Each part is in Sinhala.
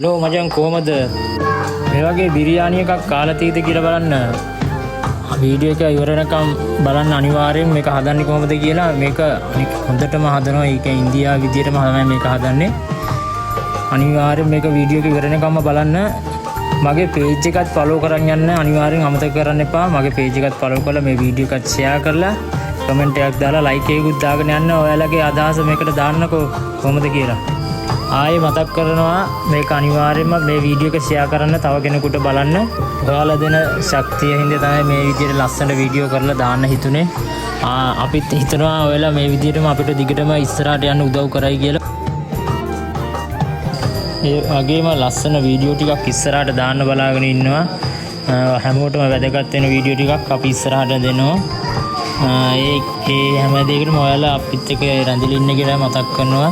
ලෝ මචං කොහමද මේ වගේ බිරියානි එකක් කාලා තියෙද කියලා බලන්න වීඩියෝ එක ඉවර වෙනකම් බලන්න අනිවාර්යෙන් මේක හදන්නේ කොහොමද කියලා මේක හොඳටම හදනවා ඒක ඉන්දියාව විදියටම තමයි මේක හදන්නේ අනිවාර්යෙන් මේක වීඩියෝ එක ඉවර වෙනකම්ම බලන්න මගේ page එකත් follow කරන් යන්න අනිවාර්යෙන් අමතක කරන්න එපා මගේ page එකත් follow කරලා මේ වීඩියෝ එකත් share කරලා comment එකක් දාලා like එකකුත් දාගෙන යන්න ඔයාලගේ අදහස මේකට දාන්නකෝ කොහොමද කියලා ආයේ මතක් කරනවා මේක අනිවාර්යයෙන්ම මේ වීඩියෝ එක ෂෙයා කරන්න තව කෙනෙකුට බලන්න. ඔයාලා දෙන ශක්තිය හින්දා තමයි මේ විදිහට ලස්සන වීඩියෝ කරලා දාන්න හිතුනේ. අපිත් හිතනවා ඔයාලා මේ විදිහටම අපිට දිගටම ඉස්සරහට යන්න උදව් කරයි කියලා. ඒ වගේම ලස්සන වීඩියෝ ටිකක් ඉස්සරහට දාන්න බලාගෙන ඉන්නවා. හැමෝටම වැදගත් වෙන වීඩියෝ ටිකක් අපි ඉස්සරහට දෙනවා. ඒ හැම දෙයකටම ඔයාලා අපිත් එක්ක රැඳිලා ඉන්න කියලා මතක් කරනවා.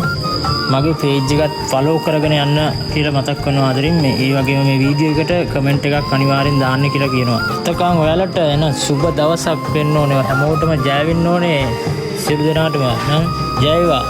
මගේ page එකත් follow කරගෙන යන්න කියලා මතක් කරනවා ආදරින් මේ ඒ වගේම මේ වීඩියෝ එකට comment එකක් අනිවාර්යෙන් දාන්න කියලා කියනවා. එතකන් ඔයාලට එන සුබ දවසක් වෙන්න ඕනේ. හැමෝටම ජය වෙන්න ඕනේ. සියලු දෙනාටම නම් ජය වේවා.